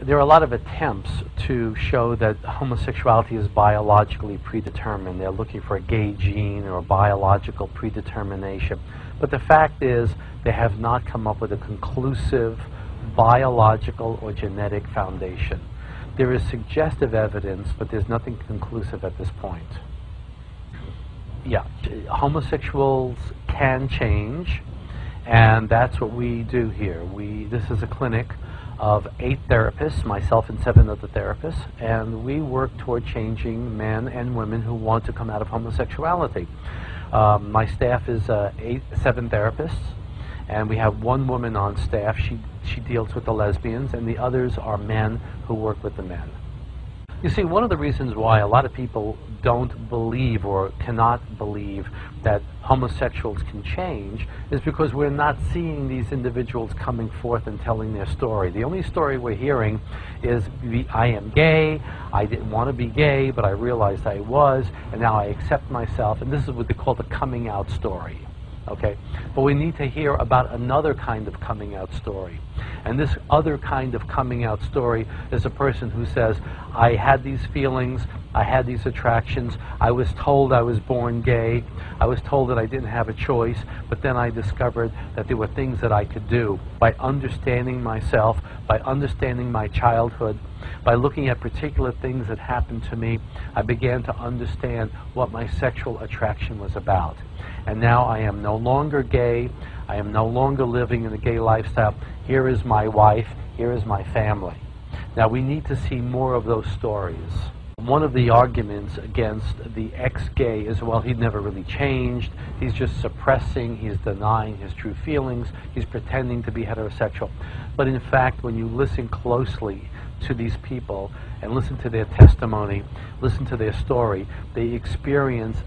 there are a lot of attempts to show that homosexuality is biologically predetermined. They're looking for a gay gene or a biological predetermination. But the fact is, they have not come up with a conclusive biological or genetic foundation. There is suggestive evidence, but there's nothing conclusive at this point. Yeah, homosexuals can change, and that's what we do here. This is a clinic of 8 therapists, myself and 7 other therapists, and we work toward changing men and women who want to come out of homosexuality. My staff is 7 therapists, and we have 1 woman on staff. She deals with the lesbians, and the others are men who work with the men. You see, one of the reasons why a lot of people don't believe or cannot believe that homosexuals can change is because we're not seeing these individuals coming forth and telling their story. The only story we're hearing is, I am gay, I didn't want to be gay, but I realized I was, and now I accept myself, and this is what they call the coming out story. Okay? But we need to hear about another kind of coming out story. And this other kind of coming out story is a person who says, I had these feelings, I had these attractions, I was told I was born gay, I was told that I didn't have a choice, but then I discovered that there were things that I could do. By understanding myself, by understanding my childhood, by looking at particular things that happened to me, I began to understand what my sexual attraction was about. And now I am no longer gay, I am no longer living in a gay lifestyle. Here is my wife, here is my family. Now we need to see more of those stories. One of the arguments against the ex-gay is, well, he never really changed, he's just suppressing, he's denying his true feelings, he's pretending to be heterosexual. But in fact, when you listen closely to these people and listen to their testimony, listen to their story, they experience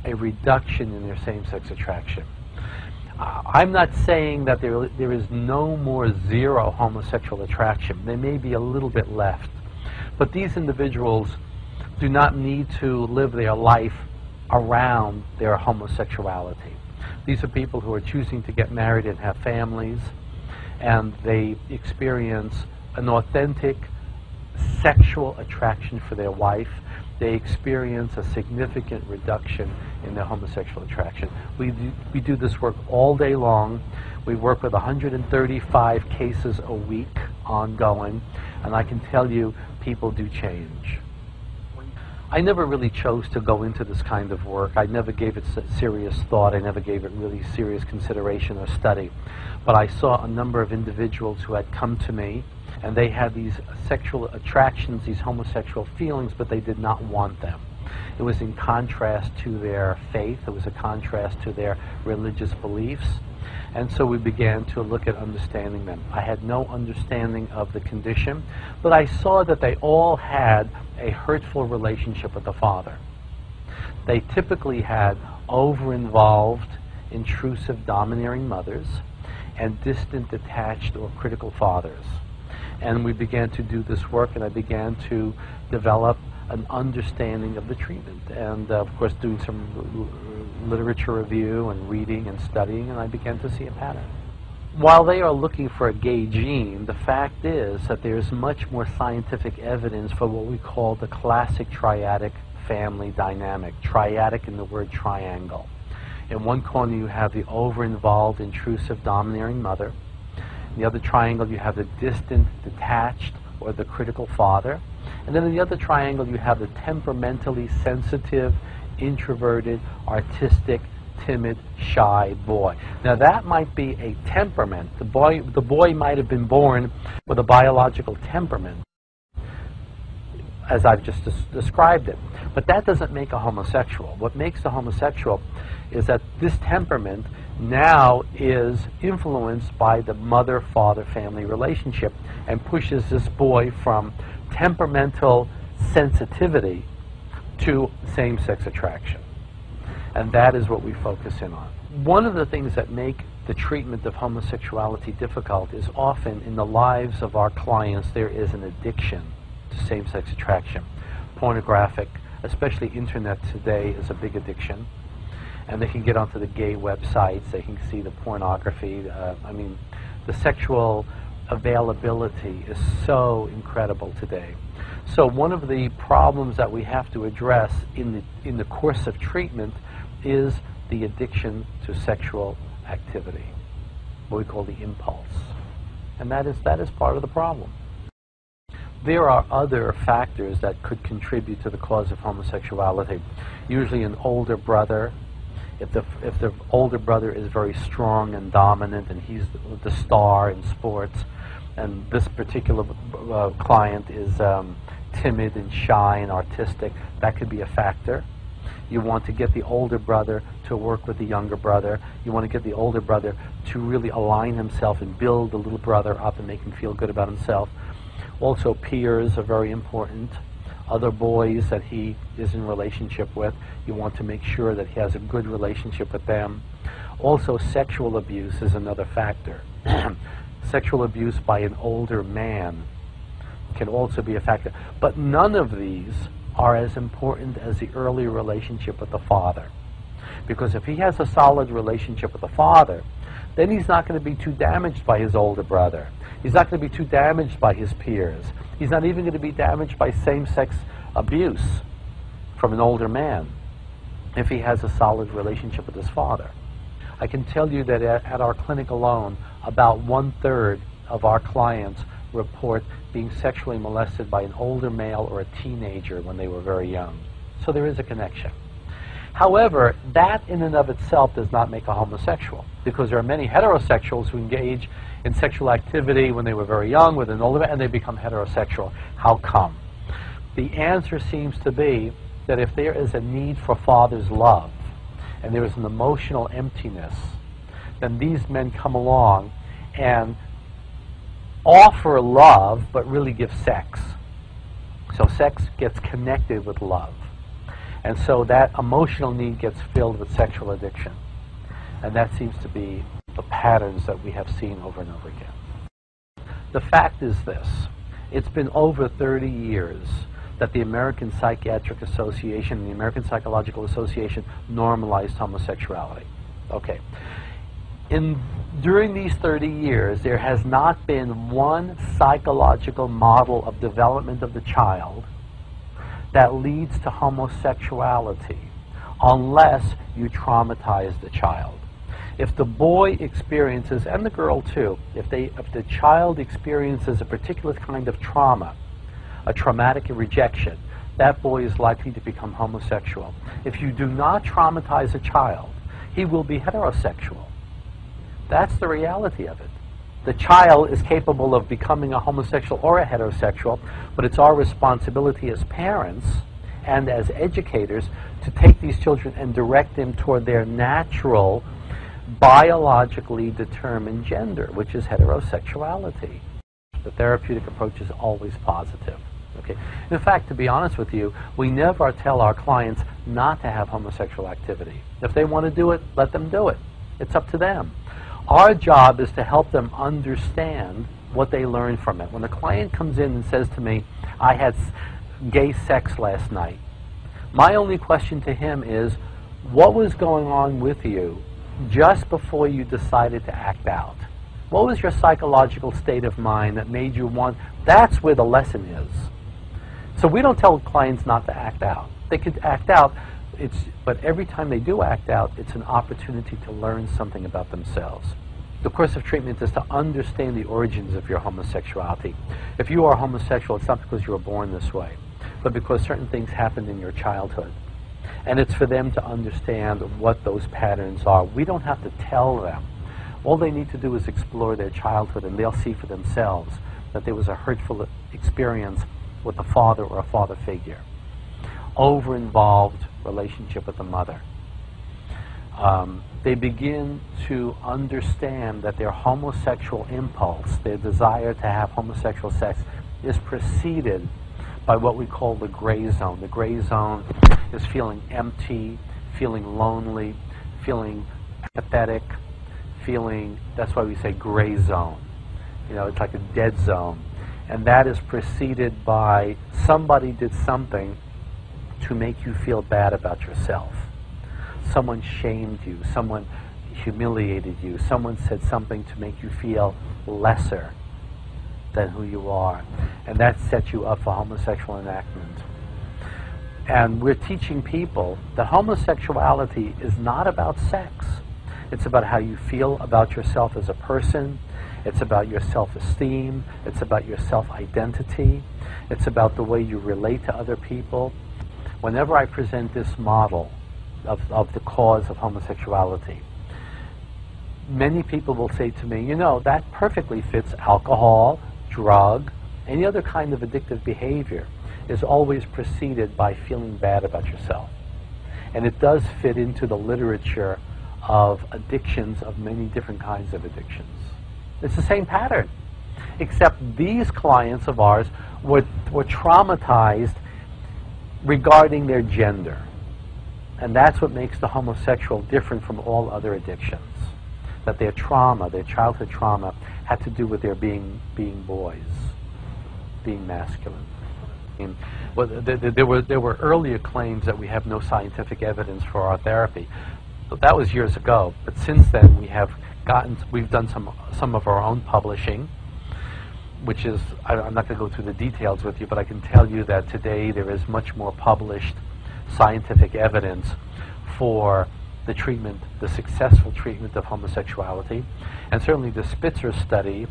a reduction in their same-sex attraction. I'm not saying that there is no more zero homosexual attraction. There may be a little bit left. But these individuals do not need to live their life around their homosexuality. These are people who are choosing to get married and have families, and they experience an authentic sexual attraction for their wife. They experience a significant reduction in their homosexual attraction. We do this work all day long. We work with 135 cases a week ongoing, and I can tell you people do change. I never really chose to go into this kind of work. I never gave it serious thought. I never gave it really serious consideration or study. But I saw a number of individuals who had come to me, and they had these sexual attractions, these homosexual feelings, but they did not want them. It was in contrast to their faith. It was a contrast to their religious beliefs. And so we began to look at understanding them. I had no understanding of the condition, but I saw that they all had a hurtful relationship with the father. They typically had over-involved, intrusive, domineering mothers and distant, detached, or critical fathers. And we began to do this work, and I began to develop an understanding of the treatment, and of course doing some literature review and reading and studying, and I began to see a pattern. While they are looking for a gay gene, the fact is that there's much more scientific evidence for what we call the classic triadic family dynamic. Triadic in the word triangle. In one corner you have the over-involved, intrusive, domineering mother. In the other triangle you have the distant, detached, or the critical father. And then in the other triangle you have the temperamentally sensitive, introverted, artistic, timid, shy boy. Now that might be a temperament. The boy might have been born with a biological temperament, as I've just described it. But that doesn't make a homosexual. What makes a homosexual is that this temperament now is influenced by the mother-father-family relationship and pushes this boy from temperamental sensitivity to same-sex attraction. And that is what we focus in on. One of the things that make the treatment of homosexuality difficult is often in the lives of our clients there is an addiction to same-sex attraction. Pornographic, especially internet today, is a big addiction. And they can get onto the gay websites, they can see the pornography. I mean, the sexual availability is so incredible today. So one of the problems that we have to address in the course of treatment is the addiction to sexual activity, what we call the impulse. And that is part of the problem. There are other factors that could contribute to the cause of homosexuality. Usually an older brother, if the older brother is very strong and dominant and he's the star in sports, and this particular client is timid and shy and artistic, that could be a factor. You want to get the older brother to work with the younger brother. You want to get the older brother to really align himself and build the little brother up and make him feel good about himself. Also, peers are very important. Other boys that he is in relationship with, you want to make sure that he has a good relationship with them. Also, sexual abuse is another factor. Sexual abuse by an older man can also be a factor. But none of these are as important as the early relationship with the father. Because if he has a solid relationship with the father, then he's not going to be too damaged by his older brother. He's not going to be too damaged by his peers. He's not even going to be damaged by same-sex abuse from an older man if he has a solid relationship with his father. I can tell you that at our clinic alone, about 1/3 of our clients report being sexually molested by an older male or a teenager when they were very young. So there is a connection. However, that in and of itself does not make a homosexual, because there are many heterosexuals who engage in sexual activity when they were very young with an older man and they become heterosexual. How come? The answer seems to be that if there is a need for father's love and there is an emotional emptiness, then these men come along and offer love but really give sex. So sex gets connected with love. And so that emotional need gets filled with sexual addiction. And that seems to be the patterns that we have seen over and over again. The fact is this. It's been over 30 years that the American Psychiatric Association and the American Psychological Association normalized homosexuality. Okay. During these 30 years, there has not been one psychological model of development of the child that leads to homosexuality unless you traumatize the child. If the boy experiences, and the girl too, if the child experiences a particular kind of trauma, a traumatic rejection, that boy is likely to become homosexual. If you do not traumatize a child, he will be heterosexual. That's the reality of it. The child is capable of becoming a homosexual or a heterosexual, but it's our responsibility as parents and as educators to take these children and direct them toward their natural, biologically determined gender, which is heterosexuality. The therapeutic approach is always positive. Okay. In fact, to be honest with you, we never tell our clients not to have homosexual activity. If they want to do it, let them do it. It's up to them. Our job is to help them understand what they learned from it. When a client comes in and says to me, I had gay sex last night, my only question to him is, what was going on with you just before you decided to act out? What was your psychological state of mind that made you want? That's where the lesson is. So we don't tell clients not to act out. They could act out, but every time they do act out, it's an opportunity to learn something about themselves. The course of treatment is to understand the origins of your homosexuality. If you are homosexual, it's not because you were born this way, but because certain things happened in your childhood. And it's for them to understand what those patterns are. We don't have to tell them. All they need to do is explore their childhood, and they'll see for themselves that there was a hurtful experience with a father or a father figure. Over-involved relationship with the mother. They begin to understand that their homosexual impulse, their desire to have homosexual sex, is preceded by what we call the gray zone. The gray zone is feeling empty, feeling lonely, feeling apathetic, that's why we say gray zone. You know, it's like a dead zone. And that is preceded by somebody did something to make you feel bad about yourself. Someone shamed you, someone humiliated you, someone said something to make you feel lesser than who you are. And that sets you up for homosexual enactment. And we're teaching people that homosexuality is not about sex. It's about how you feel about yourself as a person. It's about your self-esteem. It's about your self-identity. It's about the way you relate to other people. Whenever I present this model of the cause of homosexuality, many people will say to me, you know, that perfectly fits alcohol, drug, any other kind of addictive behavior is always preceded by feeling bad about yourself. And it does fit into the literature of addictions, of many different kinds of addictions. It's the same pattern, except these clients of ours were traumatized regarding their gender. And that's what makes the homosexual different from all other addictions. That their trauma, their childhood trauma, had to do with their being boys, being masculine. Well, there were earlier claims that we have no scientific evidence for our therapy. But that was years ago. But since then, we've done some of our own publishing, which is, I'm not going to go through the details with you, but I can tell you that today there is much more published scientific evidence for the treatment, the successful treatment of homosexuality. And certainly the Spitzer study,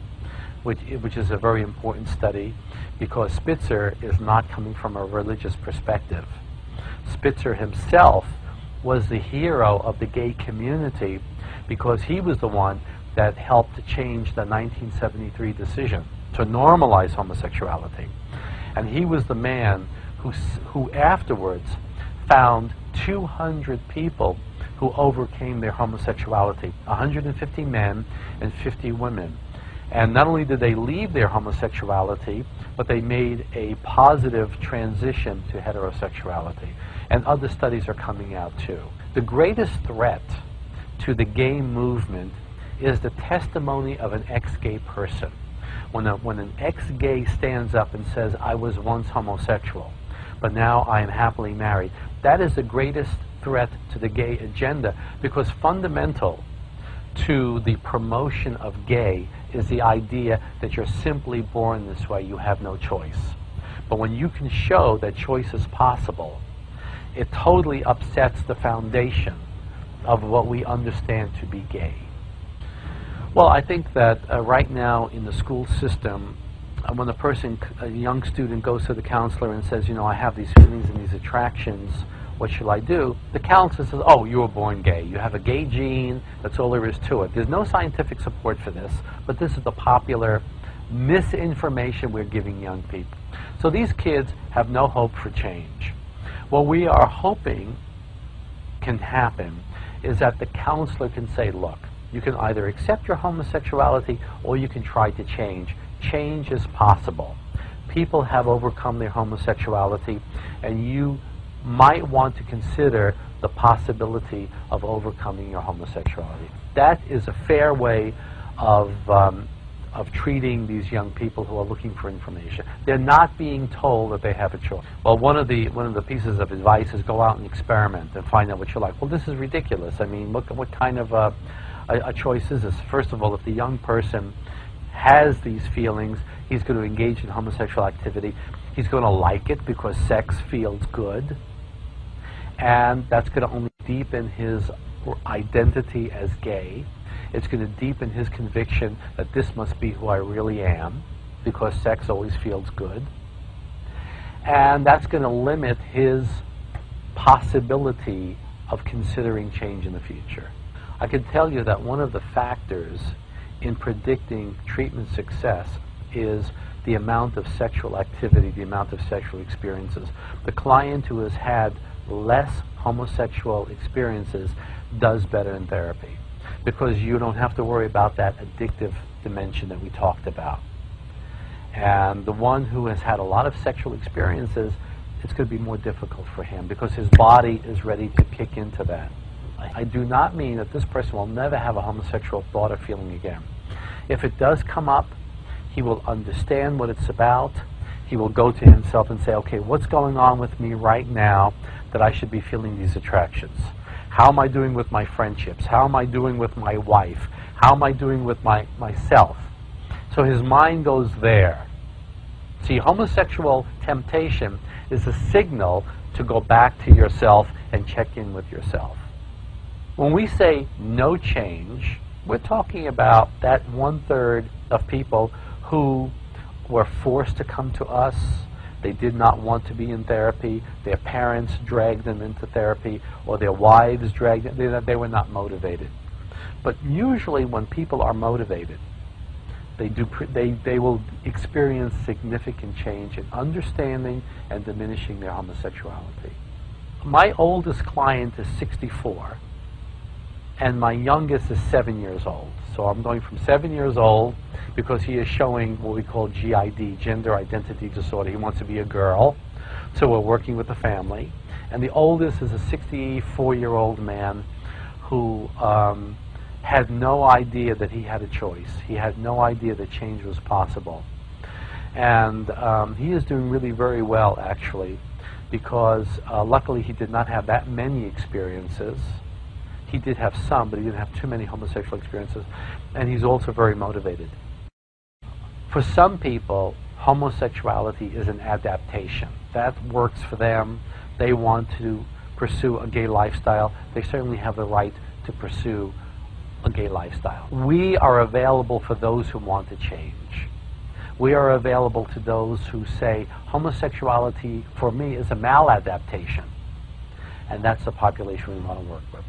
which is a very important study, because Spitzer is not coming from a religious perspective. Spitzer himself was the hero of the gay community because he was the one that helped to change the 1973 decision to normalize homosexuality. And he was the man who afterwards found 200 people who overcame their homosexuality, 150 men and 50 women. And not only did they leave their homosexuality, but they made a positive transition to heterosexuality. And other studies are coming out too. The greatest threat to the gay movement is the testimony of an ex-gay person. When an ex-gay stands up and says, I was once homosexual, but now I am happily married, that is the greatest threat to the gay agenda, because fundamental to the promotion of gay is the idea that you're simply born this way, you have no choice. But when you can show that choice is possible, it totally upsets the foundation of what we understand to be gay. Well, I think that right now in the school system, when a young student goes to the counselor and says, you know, I have these feelings and these attractions, what shall I do? The counselor says, oh, you were born gay. You have a gay gene. That's all there is to it. There's no scientific support for this, but this is the popular misinformation we're giving young people. So these kids have no hope for change. What we are hoping can happen is that the counselor can say, look, you can either accept your homosexuality or you can try to change. Change is possible. People have overcome their homosexuality, and you might want to consider the possibility of overcoming your homosexuality. That is a fair way of treating these young people who are looking for information. They're not being told that they have a choice. Well, one of the pieces of advice is go out and experiment and find out what you like. Well, this is ridiculous. I mean, what kind of a choice is this? First of all, if the young person has these feelings, he's going to engage in homosexual activity. He's going to like it because sex feels good. And that's going to only deepen his identity as gay. It's going to deepen his conviction that this must be who I really am, because sex always feels good. And that's going to limit his possibility of considering change in the future. I can tell you that one of the factors in predicting treatment success is the amount of sexual activity, the amount of sexual experiences. The client who has had less homosexual experiences does better in therapy, because you don't have to worry about that addictive dimension that we talked about. And the one who has had a lot of sexual experiences, it's going to be more difficult for him because his body is ready to kick into that. I do not mean that this person will never have a homosexual thought or feeling again. If it does come up, he will understand what it's about. He will go to himself and say, okay, what's going on with me right now that I should be feeling these attractions? How am I doing with my friendships? How am I doing with my wife? How am I doing with myself? So his mind goes there. See, homosexual temptation is a signal to go back to yourself and check in with yourself. When we say no change, we're talking about that 1/3 of people who were forced to come to us. They did not want to be in therapy. Their parents dragged them into therapy, or their wives dragged them. They were not motivated. But usually when people are motivated, they will experience significant change in understanding and diminishing their homosexuality. My oldest client is 64, and my youngest is 7 years old. So I'm going from 7 years old because he is showing what we call GID, gender identity disorder. He wants to be a girl, so we're working with the family. And the oldest is a 64-year-old man who had no idea that he had a choice. He had no idea that change was possible. And he is doing really very well, actually, because luckily he did not have that many experiences. He did have some, but he didn't have too many homosexual experiences. And he's also very motivated. For some people, homosexuality is an adaptation. That works for them. They want to pursue a gay lifestyle. They certainly have the right to pursue a gay lifestyle. We are available for those who want to change. We are available to those who say, homosexuality for me is a maladaptation. And that's the population we want to work with.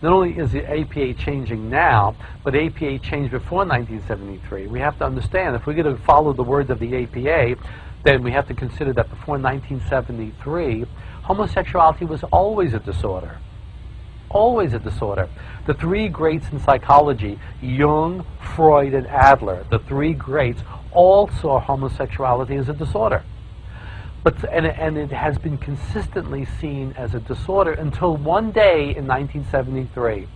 Not only is the APA changing now, but APA changed before 1973. We have to understand, if we're going to follow the words of the APA, then we have to consider that before 1973, homosexuality was always a disorder. Always a disorder. The three greats in psychology, Jung, Freud, and Adler, the three greats, all saw homosexuality as a disorder. And it has been consistently seen as a disorder until one day in 1973.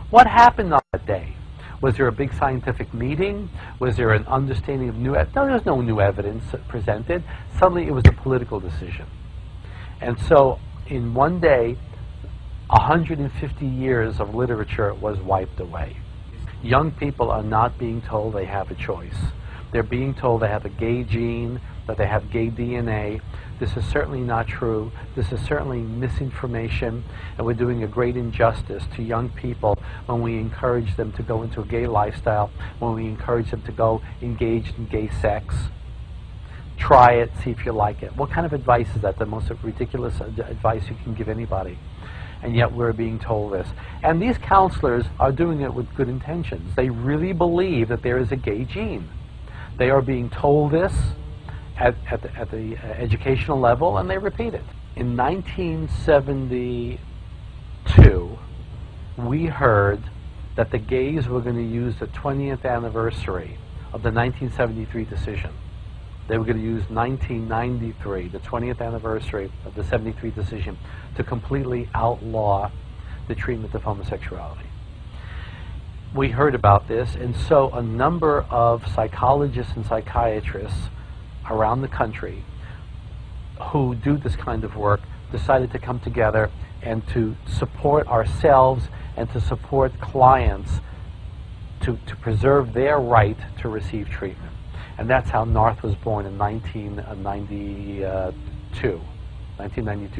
What happened on that day? Was there a big scientific meeting? Was there an understanding of new evidence? No, there was no new evidence presented. Suddenly it was a political decision. And so in one day, 150 years of literature was wiped away. Young people are not being told they have a choice. They're being told they have a gay gene, that they have gay DNA. This is certainly not true. This is certainly misinformation, and we're doing a great injustice to young people when we encourage them to go into a gay lifestyle, when we encourage them to go engage in gay sex. Try it, see if you like it. What kind of advice is that? The most ridiculous advice you can give anybody. And yet we're being told this. And these counselors are doing it with good intentions. They really believe that there is a gay gene. They are being told this at the educational level, and they repeat it. In 1972, we heard that the gays were going to use the 20th anniversary of the 1973 decision. They were going to use 1993, the 20th anniversary of the 73 decision, to completely outlaw the treatment of homosexuality. We heard about this, and so a number of psychologists and psychiatrists around the country who do this kind of work decided to come together and to support ourselves and to support clients to preserve their right to receive treatment. And that's how NARTH was born in 1992,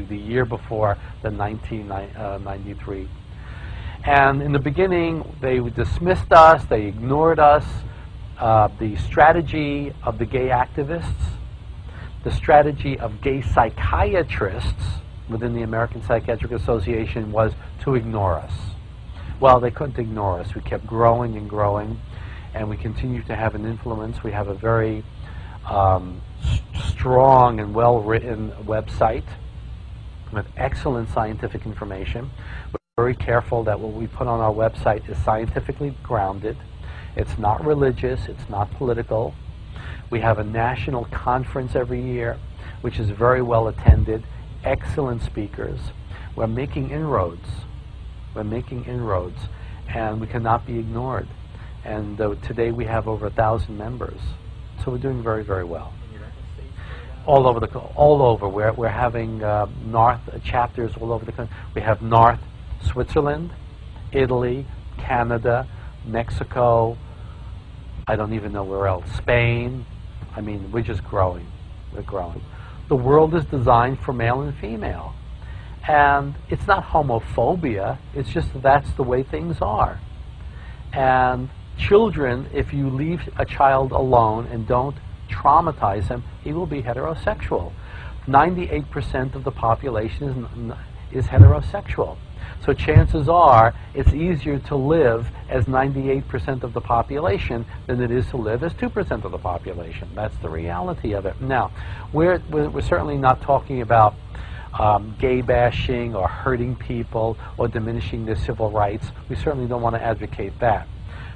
the year before the 1993. And in the beginning, they dismissed us, they ignored us. The strategy of the gay activists, the strategy of gay psychiatrists within the American Psychiatric Association was to ignore us. Well, they couldn't ignore us. We kept growing and growing, and we continue to have an influence. We have a very strong and well-written website with excellent scientific information. We're very careful that what we put on our website is scientifically grounded. It's not religious, it's not political. We have a national conference every year, which is very well attended, excellent speakers. We're making inroads. We're making inroads, and we cannot be ignored. And today we have over 1,000 members. So we're doing very, very well. All over. We're having NARTH chapters all over the country. We have NARTH Switzerland, Italy, Canada, Mexico, I don't even know where else. Spain. I mean, we're just growing. We're growing. The world is designed for male and female. And it's not homophobia. It's just that's the way things are. And children, if you leave a child alone and don't traumatize him, he will be heterosexual. 98% of the population is heterosexual. So chances are it's easier to live as 98% of the population than it is to live as 2% of the population. That's the reality of it. Now, we're certainly not talking about gay bashing or hurting people or diminishing their civil rights. We certainly don't want to advocate that.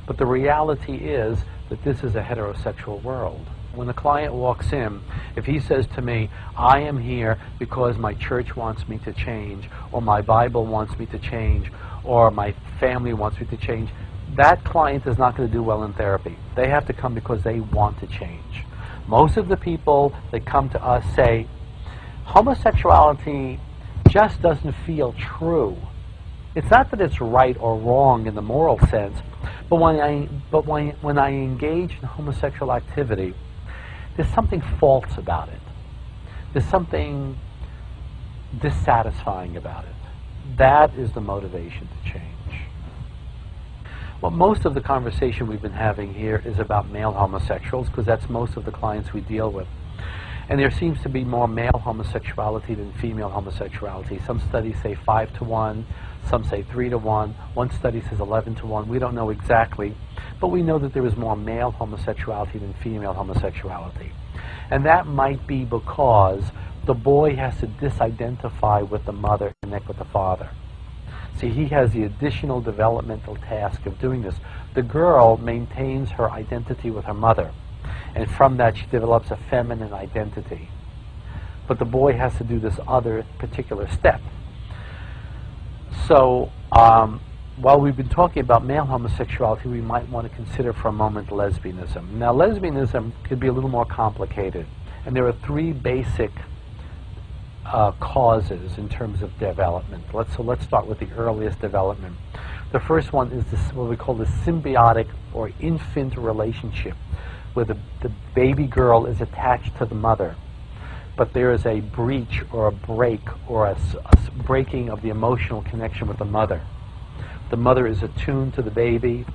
But the reality is that this is a heterosexual world. When a client walks in, if he says to me, I am here because my church wants me to change, or my Bible wants me to change, or my family wants me to change, that client is not going to do well in therapy. They have to come because they want to change. Most of the people that come to us say, homosexuality just doesn't feel true. It's not that it's right or wrong in the moral sense, but when I engage in homosexual activity, there's something false about it. There's something dissatisfying about it. That is the motivation to change. Well, most of the conversation we've been having here is about male homosexuals, because that's most of the clients we deal with. And there seems to be more male homosexuality than female homosexuality. Some studies say 5 to 1, some say 3 to 1, one study says 11 to 1. We don't know exactly, but we know that there is more male homosexuality than female homosexuality. And that might be because the boy has to disidentify with the mother and connect with the father. See, he has the additional developmental task of doing this. The girl maintains her identity with her mother, and from that she develops a feminine identity. But the boy has to do this other particular step. So, while we've been talking about male homosexuality, we might want to consider for a moment lesbianism. Now, lesbianism could be a little more complicated, and there are 3 basic causes in terms of development. So let's start with the earliest development. The first one is this, what we call the symbiotic or infant relationship, where the baby girl is attached to the mother, but there is a breach or a break or a breaking of the emotional connection with the mother. The mother is attuned to the baby,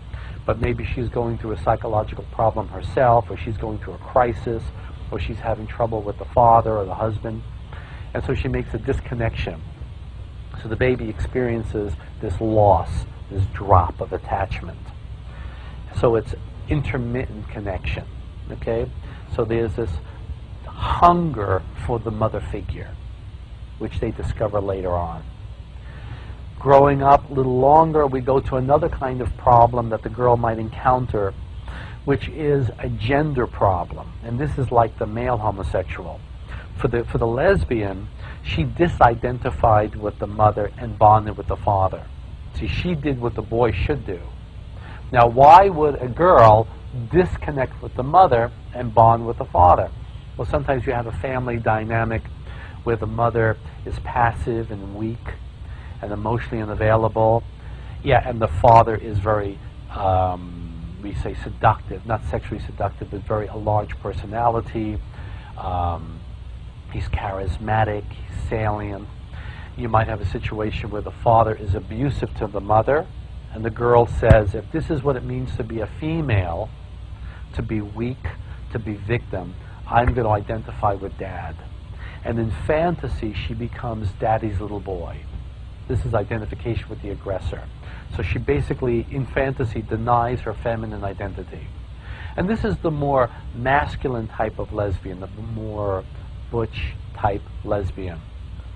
but maybe she's going through a psychological problem herself, or she's going through a crisis, or she's having trouble with the father or the husband, and so she makes a disconnection. So the baby experiences this loss, this drop of attachment. So it's intermittent connection, okay? So there's this hunger for the mother figure, which they discover later on. Growing up a little longer, we go to another kind of problem that the girl might encounter, which is a gender problem. And this is like the male homosexual. For the lesbian, she disidentified with the mother and bonded with the father. See, she did what the boy should do. Now, why would a girl disconnect with the mother and bond with the father? Well, sometimes you have a family dynamic where the mother is passive and weak and emotionally unavailable. Yeah, and the father is very, we say seductive, not sexually seductive, but very a large personality. He's charismatic, he's salient. You might have a situation where the father is abusive to the mother, and the girl says, if this is what it means to be a female, to be weak, to be victim, I'm going to identify with dad. And in fantasy, she becomes daddy's little boy. This is identification with the aggressor. So she basically, in fantasy, denies her feminine identity. And this is the more masculine type of lesbian, the more butch type lesbian.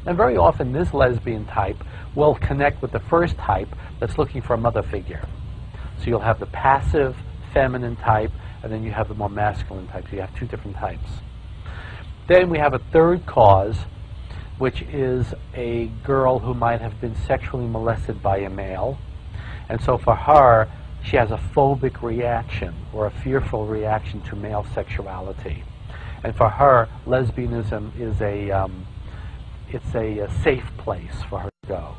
And very often this lesbian type will connect with the first type that's looking for a mother figure. So you'll have the passive feminine type, and then you have the more masculine type. So you have 2 different types. Then we have a third cause, which is a girl who might have been sexually molested by a male. And so for her, she has a phobic reaction or a fearful reaction to male sexuality. And for her, lesbianism is it's a safe place for her to go.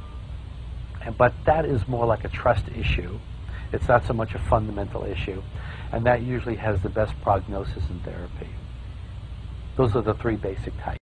But that is more like a trust issue. It's not so much a fundamental issue. and that usually has the best prognosis in therapy. Those are the three basic types.